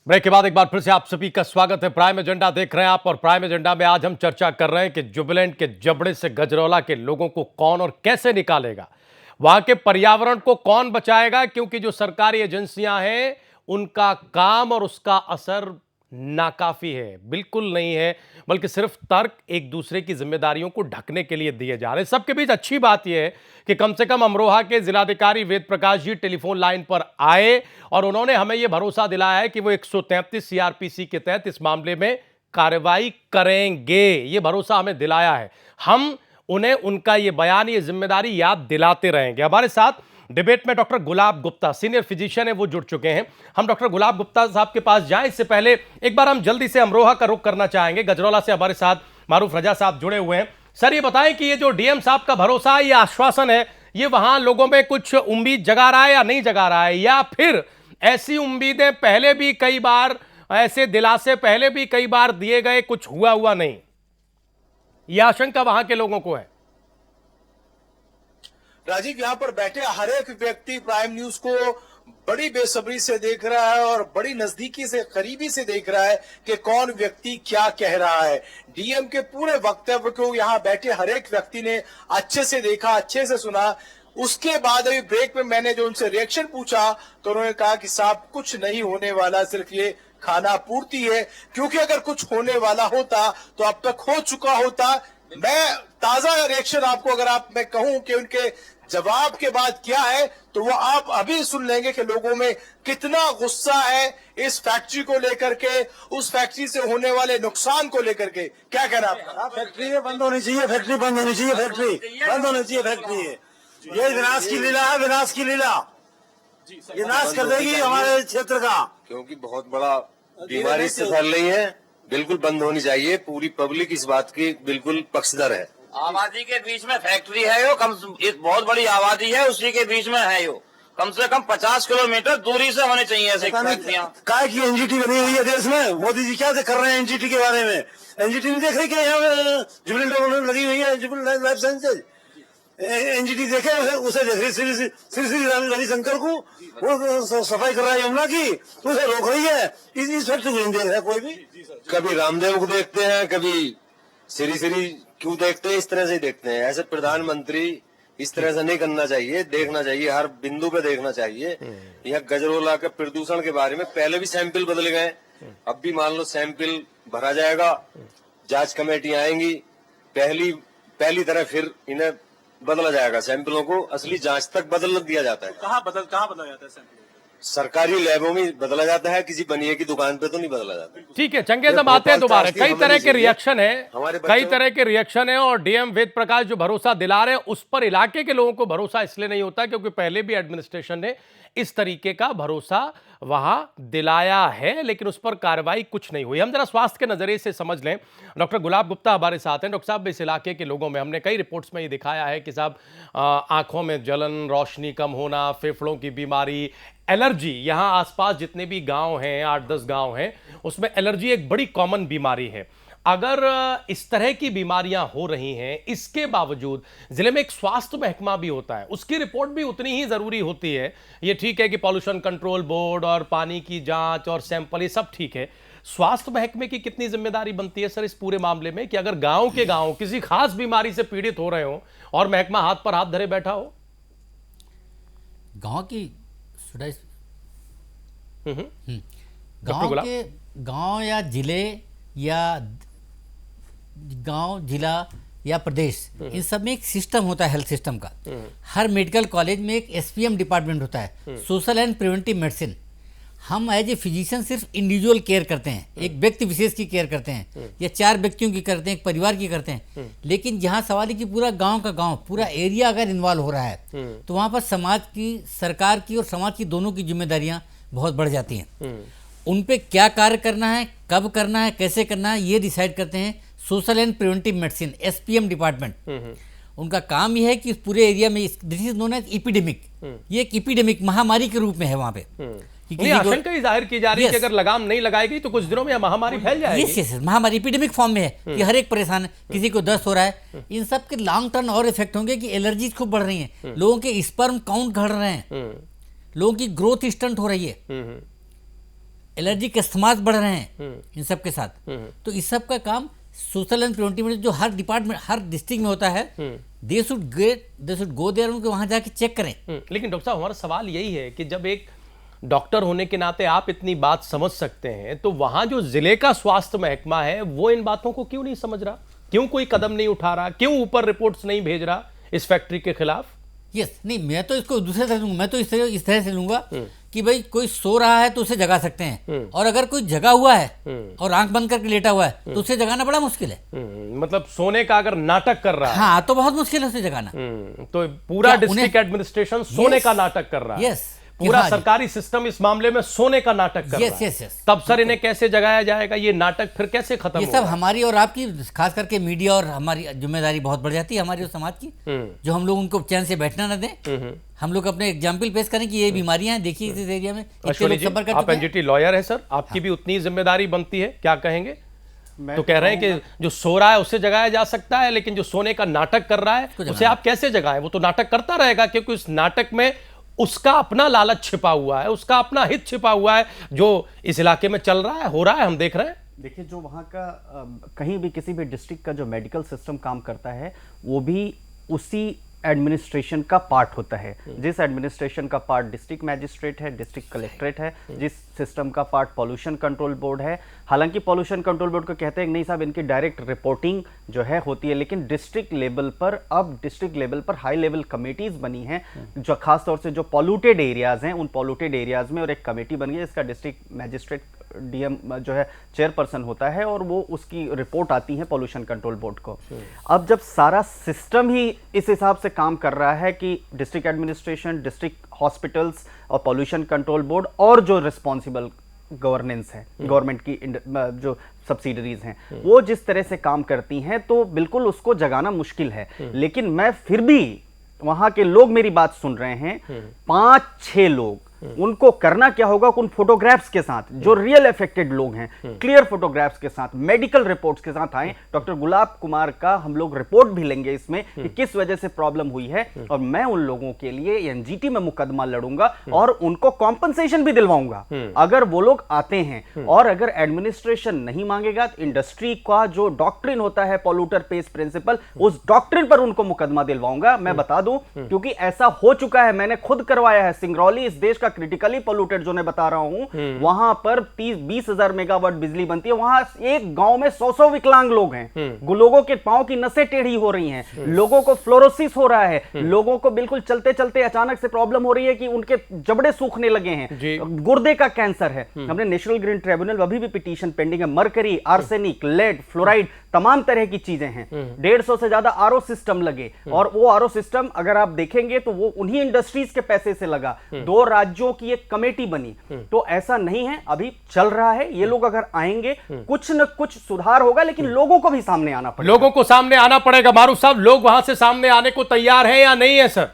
Break के बाद एक बार फिर से आप सभी का स्वागत है। प्राइम एजेंडा देख रहे हैं आप, और प्राइम एजेंडा में आज हम चर्चा कर रहे हैं कि जुबिलेंट के जबड़े से गजरौला के लोगों को कौन और कैसे निकालेगा, वहां के पर्यावरण को कौन बचाएगा, क्योंकि जो सरकारी एजेंसियां हैं उनका काम और उसका असर नाकाफी है, बिल्कुल नहीं है, बल्कि सिर्फ तर्क एक दूसरे की जिम्मेदारियों को ढकने के लिए दिए जा रहे हैं। सबके बीच अच्छी बात यह है कि कम से कम अमरोहा के जिलाधिकारी वेद प्रकाश जी टेलीफोन लाइन पर आए और उन्होंने हमें यह भरोसा दिलाया है कि वो 133 सीआरपीसी के तहत इस मामले में कार्रवाई करेंगे। यह भरोसा हमें दिलाया है। हम उन्हें उनका यह बयान, ये जिम्मेदारी याद दिलाते रहेंगे। हमारे साथ डिबेट में डॉक्टर गुलाब गुप्ता, सीनियर फिजिशियन है, वो जुड़ चुके हैं। हम डॉक्टर गुलाब गुप्ता साहब के पास जाएं इससे पहले एक बार हम जल्दी से अमरोहा का रुख करना चाहेंगे। गजरौला से हमारे साथ मारूफ रजा साहब जुड़े हुए हैं। सर, ये बताएं कि ये जो डीएम साहब का भरोसा है, ये आश्वासन है, ये वहां लोगों में कुछ उम्मीद जगा रहा है या नहीं जगा रहा है, या फिर ऐसी उम्मीदें पहले भी कई बार, ऐसे दिलासे पहले भी कई बार दिए गए, कुछ हुआ नहीं, यह आशंका वहां के लोगों को है? राजीव, यहाँ पर बैठे हर एक व्यक्ति प्राइम न्यूज को बड़ी बेसब्री से देख रहा है और बड़ी नजदीकी से, करीबी से देख रहा है कि कौन व्यक्ति क्या कह रहा है। डीएम के पूरे वक्तव्य को यहाँ बैठे हर एक व्यक्ति ने अच्छे से देखा, अच्छे से सुना। उसके बाद अभी ब्रेक में मैंने जो उनसे रिएक्शन पूछा तो उन्होंने कहा कि साहब कुछ नहीं होने वाला, सिर्फ ये खाना पूर्ति है, क्योंकि अगर कुछ होने वाला होता तो अब तक हो चुका होता। मैं ताजा रिएक्शन आपको अगर मैं कहूं कि उनके जवाब के बाद क्या है, तो वो आप अभी सुन लेंगे कि लोगों में कितना गुस्सा है इस फैक्ट्री को लेकर के, उस फैक्ट्री से होने वाले नुकसान को लेकर के। क्या कहना आपका? फैक्ट्री बंद होनी चाहिए, फैक्ट्री बंद होनी चाहिए, फैक्ट्री बंद होनी चाहिए, फैक्ट्री है। ये विनाश की लीला है, विनाश की लीला, ये नाश कर देगी हमारे क्षेत्र का, क्योंकि बहुत बड़ा बीमारी से फैल रही है। बिल्कुल बंद होनी चाहिए। पूरी पब्लिक इस बात की बिल्कुल पक्षधर है। आबादी के बीच में फैक्ट्री है, यो बहुत बड़ी आबादी है, उसी के बीच में है, यो कम से कम 50 किलोमीटर दूरी से होने चाहिए ऐसे फैक्ट्रियां। काय की एनजीटी बनी हुई है देश में? मोदी जी क्या कर रहे हैं एनजीटी के बारे में? एनजीटी नहीं देख रहे क्या? यहाँ जुबिलेंट लगी हुई है, जुबिलेंट लाइफ साइंसेज। एनजीटी देखे उसे देख रही श्री रविशंकर को, वो सफाई कर रहा है यमुना की, उसे रोक रही है। इस फैक्ट्री को नहीं देख रहा कोई भी। कभी रामदेव को देखते हैं, कभी श्री क्यों देखते हैं? इस तरह से ही देखते हैं। ऐसे प्रधानमंत्री इस तरह से नहीं करना चाहिए, देखना चाहिए, हर बिंदु पे देखना चाहिए। यहाँ गजरौला के प्रदूषण के बारे में पहले भी सैंपल बदल गए, अब भी मान लो सैंपल भरा जाएगा, जांच कमेटियां आएंगी, पहली तरह फिर इन्हें बदला जाएगा। सैंपलों को असली जांच तक बदल दिया जाता है। कहाँ बदला जाता है सैंपल? सरकारी लैबों में बदला जाता है, किसी बनिए की दुकान पे तो नहीं बदला जाता। ठीक है, चंगेज, हम आते हैं दोबारा। कई तरह के रिएक्शन है, कई तरह के रिएक्शन है, और डीएम वेद प्रकाश जो भरोसा दिला रहे हैं उस पर इलाके के लोगों को भरोसा इसलिए नहीं होता क्योंकि पहले भी एडमिनिस्ट्रेशन ने इस तरीके का भरोसा वहां दिलाया है, लेकिन उस पर कार्रवाई कुछ नहीं हुई। हम जरा स्वास्थ्य के नजरिए से समझ लें। डॉक्टर गुलाब गुप्ता हमारे साथ हैं। डॉक्टर साहब, इस इलाके के लोगों में हमने कई रिपोर्ट्स में ये दिखाया है कि साहब आंखों में जलन, रोशनी कम होना, फेफड़ों की बीमारी, एलर्जी, यहाँ आसपास जितने भी गांव हैं, 8-10 गांव हैं, उसमें एलर्जी एक बड़ी कॉमन बीमारी है। अगर इस तरह की बीमारियां हो रही हैं, इसके बावजूद जिले में एक स्वास्थ्य महकमा भी होता है, उसकी रिपोर्ट भी उतनी ही जरूरी होती है। ये ठीक है कि पॉल्यूशन कंट्रोल बोर्ड और पानी की जांच और सैंपल, ये सब ठीक है। स्वास्थ्य महकमे की कितनी जिम्मेदारी बनती है सर इस पूरे मामले में, कि अगर गांव के गांव किसी खास बीमारी से पीड़ित हो रहे हो और महकमा हाथ पर हाथ धरे बैठा हो? गांव की गांव या जिले या गांव, जिला या प्रदेश, इन सब में एक सिस्टम होता है, हेल्थ सिस्टम का। हर मेडिकल कॉलेज में एक एसपीएम डिपार्टमेंट होता है, सोशल एंड प्रिवेंटिव मेडिसिन। हम एज ए फिजिशियन सिर्फ इंडिविजुअल केयर करते हैं, एक व्यक्ति विशेष की केयर करते हैं, या 4 व्यक्तियों की करते हैं, एक परिवार की करते हैं। लेकिन जहाँ सवाल है कि पूरा गांव का गांव, पूरा एरिया अगर इन्वॉल्व हो रहा है, तो वहाँ पर समाज की, सरकार की और समाज की दोनों की जिम्मेदारियाँ बहुत बढ़ जाती हैं। उन पे क्या कार्य करना है, कब करना है, कैसे करना है, ये डिसाइड करते हैं social and preventive medicine, SPM department. उनका काम यह है कि इस पूरे एरिया में, this is known as epidemic, ये एक एपिडेमिक महामारी के रूप में है वहाँ पे। आशंका ही जाहिर की जा रही है कि अगर लगाम नहीं लगाएगी तो कुछ दिनों में महामारी फैल जाएगी। यस, महामारी एपिडेमिक फॉर्म में है कि हर एक परेशान है, किसी को दस्त हो रहा है। इन सब के लॉन्ग टर्म और इफेक्ट होंगे कि एलर्जीज खूब बढ़ रही हैं, लोगों के स्पर्म काउंट घट रहे हैं, लोगों की ग्रोथ स्टंट हो रही है, एलर्जी के इस्तेमाल बढ़ रहे हैं इन सब के साथ। तो इस सब का काम सोशल एंड प्रिवेंटिव जो हर डिपार्टमेंट हर डिस्ट्रिक्ट में होता है, दे शुड गो देयर, उनको वहां जाके चेक करें। लेकिन डॉक्टर साहब, हमारा सवाल यही है कि जब एक डॉक्टर होने के नाते आप इतनी बात समझ सकते हैं, तो वहां जो जिले का स्वास्थ्य महकमा है वो इन बातों को क्यों नहीं समझ रहा? क्यों कोई कदम नहीं उठा रहा? क्यों ऊपर रिपोर्ट्स नहीं भेज रहा इस फैक्ट्री के खिलाफ? यस, नहीं, मैं तो इसको दूसरे तरह लूंगा, मैं तो इस तरह से लूंगा कि भाई कोई सो रहा है तो उसे जगा सकते हैं, और अगर कोई जगा हुआ है और आंख बंद करके लेटा हुआ है तो उसे जगाना बड़ा मुश्किल है। मतलब सोने का अगर नाटक कर रहा है, हाँ, तो बहुत मुश्किल है उसे जगाना। तो पूरा क्या डिस्ट्रिक्ट एडमिनिस्ट्रेशन सोने का नाटक कर रहा है। यस, पूरा सरकारी सिस्टम इस मामले में सोने का नाटक कर रहा है। यस, तब सर इन्हें कैसे जगाया जाएगा? ये नाटक फिर कैसे खत्म ये होगा? सब हमारी और आपकी, खास करके मीडिया और हमारी जिम्मेदारी बहुत बढ़ जाती है हमारी और समाज की, जो हम लोग उनको चैन से बैठना न दें। हम लोग अपने एग्जाम्पल पेश करें कि ये बीमारियां हैं, देखिए इस एरिया में इतने अश्वनी लोग जी, सफर कर आप चुके हैं। एनजीटी लॉयर है सर, आपकी भी उतनी जिम्मेदारी बनती है, क्या कहेंगे? तो कह रहे हैं कि जो सो रहा है उसे जगाया जा सकता है, लेकिन जो सोने का नाटक कर रहा है उसे आप कैसे जगाएं? वो तो नाटक करता रहेगा, क्योंकि उस नाटक में उसका अपना लालच छिपा हुआ है, उसका अपना हित छिपा हुआ है, जो इस इलाके में चल रहा है, हो रहा है, हम देख रहे हैं। देखिए, जो वहाँ का कहीं भी किसी भी डिस्ट्रिक्ट का जो मेडिकल सिस्टम काम करता है, वो भी उसी एडमिनिस्ट्रेशन का पार्ट होता है। जिस एडमिनिस्ट्रेशन का पार्ट डिस्ट्रिक्ट मैजिस्ट्रेट है, डिस्ट्रिक्ट कलेक्ट्रेट है, जिस सिस्टम का पार्ट पॉल्यूशन कंट्रोल बोर्ड है। हालांकि पॉल्यूशन कंट्रोल बोर्ड को कहते हैं कि नहीं साहब, इनकी डायरेक्ट रिपोर्टिंग जो है होती है, लेकिन डिस्ट्रिक्ट लेवल पर अब डिस्ट्रिक्ट लेवल पर हाई लेवल कमेटीज बनी हैं, जो खास तौर से जो पॉल्यूटेड एरियाज हैं, उन पॉल्यूटेड एरियाज में और एक कमेटी बन गई है, इसका डिस्ट्रिक्ट मैजिस्ट्रेट डीएम जो है चेयरपर्सन होता है, और वो उसकी रिपोर्ट आती है पॉल्यूशन कंट्रोल बोर्ड को। अब जब सारा सिस्टम ही इस हिसाब से काम कर रहा है कि डिस्ट्रिक्ट एडमिनिस्ट्रेशन, डिस्ट्रिक्ट हॉस्पिटल्स और पॉल्यूशन कंट्रोल बोर्ड और जो रिस्पॉन्सिबल गवर्नेंस है, गवर्नमेंट की जो सब्सिडरीज हैं, वो जिस तरह से काम करती हैं, तो बिल्कुल उसको जगाना मुश्किल है। लेकिन मैं फिर भी, वहां के लोग मेरी बात सुन रहे हैं, 5-6 लोग, उनको करना क्या होगा, उन फोटोग्राफ्स के साथ, जो रियल अफेक्टेड लोग हैं, क्लियर फोटोग्राफ्स के साथ, मेडिकल रिपोर्ट्स के साथ आए। डॉक्टर गुलाब कुमार का हम लोग रिपोर्ट भी लेंगे इसमें कि किस वजह से प्रॉब्लम हुई है, और मैं उन लोगों के लिए एनजीटी में मुकदमा लड़ूंगा और उनको कॉम्पनसेशन भी दिलवाऊंगा अगर वो लोग आते हैं। और अगर एडमिनिस्ट्रेशन नहीं मांगेगा, तो इंडस्ट्री का जो डॉक्ट्रिन होता है, पॉल्यूटर पेज प्रिंसिपल, उस डॉक्ट्रिन पर उनको मुकदमा दिलवाऊंगा। मैं बता दूं, क्योंकि ऐसा हो चुका है, मैंने खुद करवाया है। सिंगरौली इस देश का क्रिटिकली पोल्यूटेड जोन बता रहा हूं, वहां पर 30-20 हजार मेगावाट बिजली बनती है। वहां एक गांव में 100 विकलांग लोग हैं, लोगों के पांव की नसें टेढ़ी हो रही हैं, लोगों को फ्लोरोसिस हो रहा है, लोगों को बिल्कुल चलते चलते अचानक से प्रॉब्लम हो रही है कि उनके जबड़े सूखने लगे हैं, गुर्दे का कैंसर है। हमने नेशनल ग्रीन ट्रिब्यूनल, अभी भी पिटीशन पेंडिंग है। मरकरी, आर्सेनिक, लेड, फ्लोराइड, तमाम तरह की चीजें हैं। 150 से ज्यादा आरओ सिस्टम लगे, और वो आरओ सिस्टम अगर आप देखेंगे तो वो उन्हीं इंडस्ट्रीज के पैसे से लगा। 2 राज्यों की एक कमेटी बनी, तो ऐसा नहीं है, अभी चल रहा है। ये लोग अगर आएंगे, कुछ न कुछ सुधार होगा, लेकिन लोगों को भी सामने आना पड़ेगा। लोगों को सामने आना पड़ेगा। मारूफ साहब, लोग वहां से सामने आने को तैयार हैं या नहीं है? सर,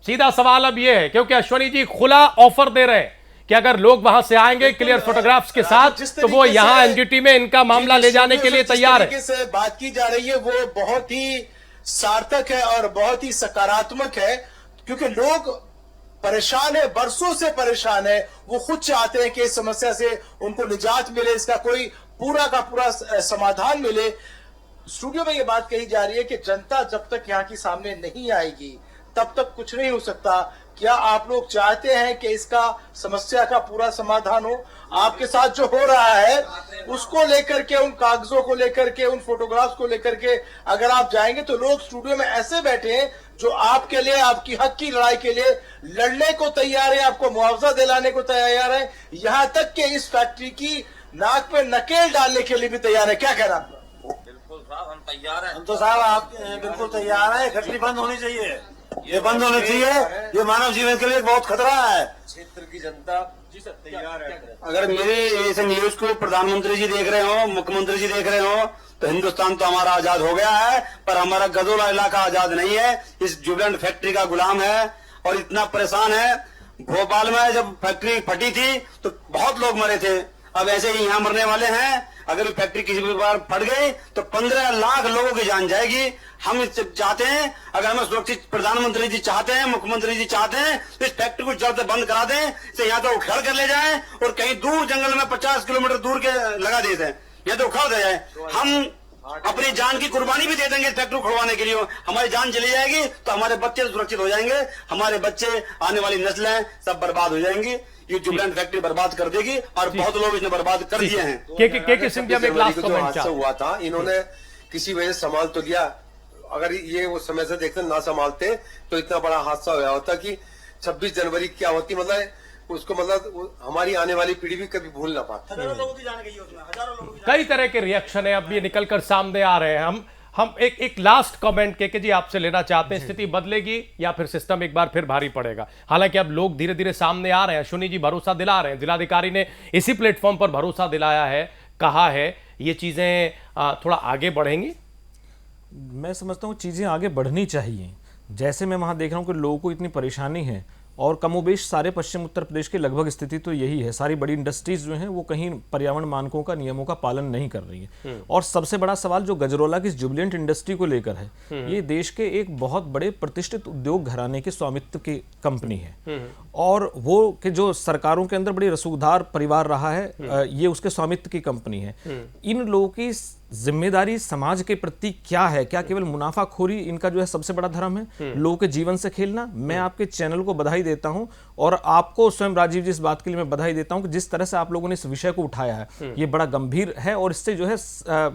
सीधा सवाल अब यह है, क्योंकि अश्वनी जी खुला ऑफर दे रहे हैं कि अगर लोग वहां से आएंगे क्लियर फोटोग्राफ्स के साथ, तो वो यहां एनजीटी में इनका मामला ले जाने के लिए तैयार है। से बात की जा रही है वो बहुत ही सार्थक है और बहुत ही सकारात्मक है, क्योंकि लोग परेशान है, बरसों से परेशान है। वो खुद चाहते हैं कि इस समस्या से उनको निजात मिले, इसका कोई पूरा का पूरा समाधान मिले। स्टूडियो में ये बात कही जा रही है कि जनता जब तक यहाँ की सामने नहीं आएगी, तब तक कुछ नहीं हो सकता। क्या आप लोग चाहते हैं कि इसका समस्या का पूरा समाधान हो? आपके साथ जो हो रहा है उसको लेकर के, उन कागजों को लेकर के, उन फोटोग्राफ्स को लेकर के अगर आप जाएंगे, तो लोग स्टूडियो में ऐसे बैठे हैं जो आपके लिए, आपकी हक की लड़ाई के लिए लड़ने को तैयार है, आपको मुआवजा दिलाने को तैयार है, यहां तक कि इस फैक्ट्री की नाक पे नकेल डालने के लिए भी तैयार है। क्या कहना आपका? बिल्कुल साहब, हम तैयार हैं। हम तो साहब आप बिल्कुल तैयार है। फैक्ट्री बंद होनी चाहिए, ये बंद होनी चाहिए। ये मानव जीवन के लिए बहुत खतरा है। क्षेत्र की जनता तैयार है। अगर मेरे इस न्यूज को प्रधानमंत्री जी देख रहे हो, मुख्यमंत्री जी देख रहे हो, तो हिंदुस्तान तो हमारा आजाद हो गया है, पर हमारा गजोला इलाका आजाद नहीं है। इस जुबिलेंट फैक्ट्री का गुलाम है और इतना परेशान है। भोपाल में जब फैक्ट्री फटी थी तो बहुत लोग मरे थे, अब ऐसे ही यहाँ मरने वाले हैं। अगर फैक्ट्री किसी भी बार फट गई तो 15 लाख लोगों की जान जाएगी। हम चाहते हैं, अगर हमें सुरक्षित प्रधानमंत्री जी चाहते हैं, मुख्यमंत्री जी चाहते हैं, तो इस फैक्ट्री को जल्द से बंद करा दें, इसे यहाँ तो उखाड़ कर ले जाएं और कहीं दूर जंगल में 50 किलोमीटर दूर के लगा दे दें, या तो उखाड़ दे जाए। हम अपनी जान की कुर्बानी भी दे देंगे इस फैक्ट्री को खुलवाने के लिए। हमारी जान चली जाएगी तो हमारे बच्चे सुरक्षित हो जाएंगे, हमारे बच्चे, आने वाली नस्लें सब बर्बाद हो जाएंगी। ये जुबलैंड फैक्ट्री बर्बाद कर देगी और बहुत लोग इसने बर्बाद कर दिए हैं। के सिंधिया में एक लास्ट जो कमेंट हादसा हुआ था, इन्होंने किसी वजह से संभाल तो लिया। अगर ये वो समय से देखते ना संभालते तो इतना बड़ा हादसा हुआ होता कि 26 जनवरी क्या होती, मतलब उसको, मतलब हमारी आने वाली पीढ़ी भी कभी भूल ना पाती। हजारों लोगों की जान गई है उसमें, हजारों लोगों की। कई तरह के रिएक्शन है अब ये निकल कर सामने आ रहे हैं। हम एक लास्ट कमेंट के जी आपसे लेना चाहते हैं, स्थिति बदलेगी या फिर सिस्टम एक बार फिर भारी पड़ेगा? हालांकि अब लोग धीरे धीरे सामने आ रहे हैं, अश्विनी जी भरोसा दिला रहे हैं, जिलाधिकारी ने इसी प्लेटफॉर्म पर भरोसा दिलाया है, कहा है ये चीजें थोड़ा आगे बढ़ेंगी। मैं समझता हूँ चीज़ें आगे बढ़नी चाहिए। जैसे मैं वहाँ देख रहा हूँ कि लोगों को इतनी परेशानी है, और कमोबेश सारे पश्चिम उत्तर प्रदेश की लगभग स्थिति तो यही है। सारी बड़ी इंडस्ट्रीज जो हैं वो कहीं पर्यावरण मानकों का, नियमों का पालन नहीं कर रही है। और सबसे बड़ा सवाल जो गजरौला की जुबिलेंट इंडस्ट्री को लेकर है, ये देश के एक बहुत बड़े प्रतिष्ठित उद्योग घराने के स्वामित्व की कंपनी है, और वो कि जो सरकारों के अंदर बड़ी रसूखदार परिवार रहा है, ये उसके स्वामित्व की कंपनी है। इन लोगों की जिम्मेदारी समाज के प्रति क्या है? क्या केवल मुनाफाखोरी इनका जो है सबसे बड़ा धर्म है, लोगों के जीवन से खेलना? मैं आपके चैनल को बधाई देता हूं, और आपको स्वयं राजीव जी इस बात के लिए मैं बधाई देता हूं कि जिस तरह से आप लोगों ने इस विषय को उठाया है, ये बड़ा गंभीर है, और इससे जो है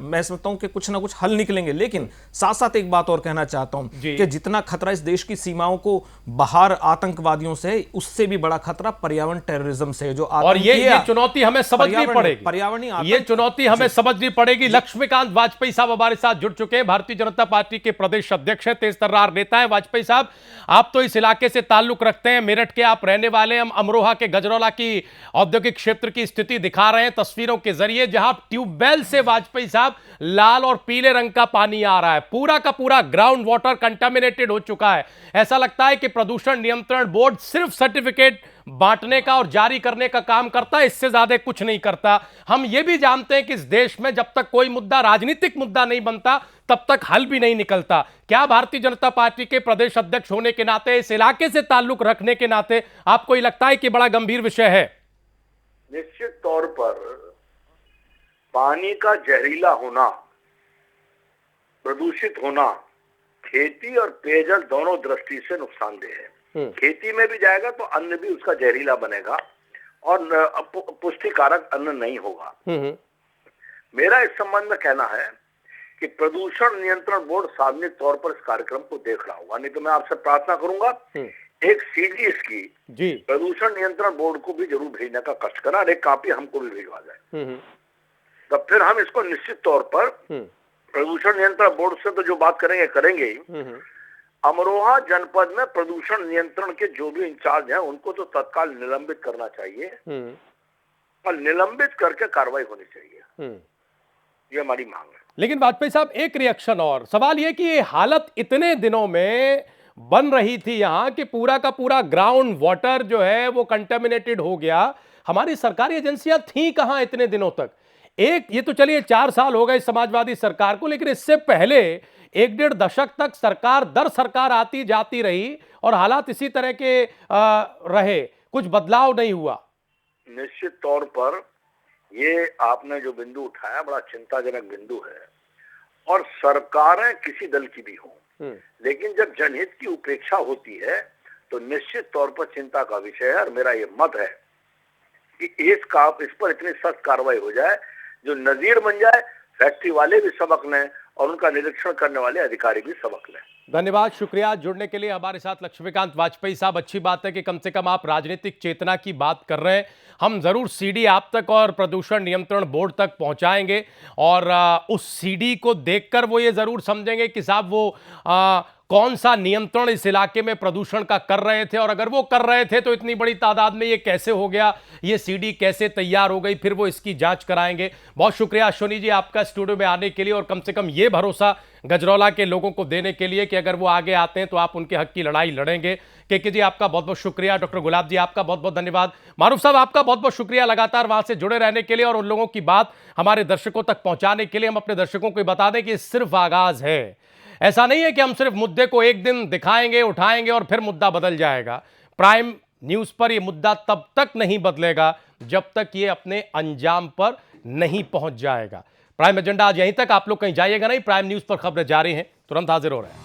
मैं समझता हूं कि कुछ ना कुछ हल निकलेंगे। लेकिन साथ साथ एक बात और कहना चाहता हूं कि जितना खतरा इस देश की सीमाओं को बाहर आतंकवादियों से है, उससे भी बड़ा खतरा पर्यावरण टेररिज्म से है, जो और ये चुनौती हमें समझनी पड़ेगी। पर्यावरणीय ये चुनौती हमें समझनी पड़ेगी। लक्ष्मीकांत वाजपेयी साहब हमारे साथ जुड़ चुके हैं, भारतीय जनता पार्टी के प्रदेश अध्यक्ष हैं, तेज तर्रार नेता है। वाजपेयी साहब, आप तो इस इलाके से ताल्लुक रखते हैं, मेरठ के आप रहने वाले हैं। हम अमरोहा के गजरौला की औद्योगिक क्षेत्र की स्थिति दिखा रहे हैं तस्वीरों के जरिए, जहां ट्यूबवेल से वाजपेयी साहब लाल और पीले रंग का पानी आ रहा है, पूरा का पूरा ग्राउंड वाटर कंटामिनेटेड हो चुका है। ऐसा लगता है कि प्रदूषण नियंत्रण बोर्ड सिर्फ सर्टिफिकेट बांटने का और जारी करने का काम करता है, इससे ज्यादा कुछ नहीं करता। हम यह भी जानते हैं कि इस देश में जब तक कोई मुद्दा राजनीतिक मुद्दा नहीं बनता, तब तक हल भी नहीं निकलता। क्या भारतीय जनता पार्टी के प्रदेश अध्यक्ष होने के नाते, इस इलाके से ताल्लुक रखने के नाते, आपको ये लगता है कि बड़ा गंभीर विषय है? निश्चित तौर पर पानी का जहरीला होना, प्रदूषित होना खेती और पेयजल दोनों दृष्टि से नुकसानदेह है। खेती में भी जाएगा तो अन्न भी उसका जहरीला बनेगा और पुष्टिकारक अन्न नहीं होगा। मेरा इस संबंध में कहना है कि प्रदूषण नियंत्रण बोर्ड सार्वजनिक तौर पर इस कार्यक्रम को देख रहा होगा, नहीं तो मैं आपसे प्रार्थना करूंगा एक सीडी इसकी प्रदूषण नियंत्रण बोर्ड को भी जरूर भेजने का कष्ट करा, और एक कॉपी हमको भी भिजवा जाए, तब फिर हम इसको निश्चित तौर पर प्रदूषण नियंत्रण बोर्ड से तो जो बात करेंगे ही। अमरोहा जनपद में प्रदूषण नियंत्रण के जो भी इंचार्ज हैं उनको तो तत्काल निलंबित करना चाहिए और निलंबित करके कार्रवाई होनी चाहिए, ये हमारी मांग है। लेकिन वाजपेयी साहब, एक रिएक्शन और सवाल यह कि ये हालत इतने दिनों में बन रही थी यहां कि पूरा का पूरा ग्राउंड वाटर जो है वो कंटेमिनेटेड हो गया। हमारी सरकारी एजेंसियां थी कहां इतने दिनों तक? ये तो चलिए 4 साल हो गए समाजवादी सरकार को, लेकिन इससे पहले 1-1.5 दशक तक सरकार दर सरकार आती जाती रही और हालात इसी तरह के रहे, कुछ बदलाव नहीं हुआ। निश्चित तौर पर ये आपने जो बिंदु उठाया बड़ा चिंताजनक बिंदु है, और सरकारें किसी दल की भी हों, लेकिन जब जनहित की उपेक्षा होती है तो निश्चित तौर पर चिंता का विषय है। और मेरा ये मत है कि इस पर इतनी सख्त कार्रवाई हो जाए जो नजीर बन जाए, फैक्ट्री वाले भी सबक लें और उनका निरीक्षण करने वाले अधिकारी भी सबक लें। धन्यवाद, शुक्रिया जुड़ने के लिए हमारे साथ लक्ष्मीकांत वाजपेयी साहब। अच्छी बात है कि कम से कम आप राजनीतिक चेतना की बात कर रहे हैं। हम जरूर सीडी आप तक और प्रदूषण नियंत्रण बोर्ड तक पहुंचाएंगे, और उस सीडी को देखकर वो ये जरूर समझेंगे कि साहब वो कौन सा नियंत्रण इस इलाके में प्रदूषण का कर रहे थे, और अगर वो कर रहे थे तो इतनी बड़ी तादाद में ये कैसे हो गया, ये सीडी कैसे तैयार हो गई, फिर वो इसकी जांच कराएंगे। बहुत शुक्रिया अश्विनी जी आपका स्टूडियो में आने के लिए, और कम से कम ये भरोसा गजरौला के लोगों को देने के लिए कि अगर वो आगे आते हैं तो आप उनके हक की लड़ाई लड़ेंगे। के जी आपका बहुत बहुत शुक्रिया, डॉक्टर गुलाब जी आपका बहुत बहुत धन्यवाद, मारूफ साहब आपका बहुत बहुत शुक्रिया लगातार वहां से जुड़े रहने के लिए और उन लोगों की बात हमारे दर्शकों तक पहुंचाने के लिए। हम अपने दर्शकों को बता दें कि ये सिर्फ आगाज है, ऐसा नहीं है कि हम सिर्फ मुद्दे को एक दिन दिखाएंगे, उठाएंगे और फिर मुद्दा बदल जाएगा। प्राइम न्यूज पर यह मुद्दा तब तक नहीं बदलेगा जब तक ये अपने अंजाम पर नहीं पहुंच जाएगा। प्राइम एजेंडा आज यहीं तक, आप लोग कहीं जाइएगा नहीं, प्राइम न्यूज पर खबरें जारी हैं, तुरंत हाजिर हो रहे हैं।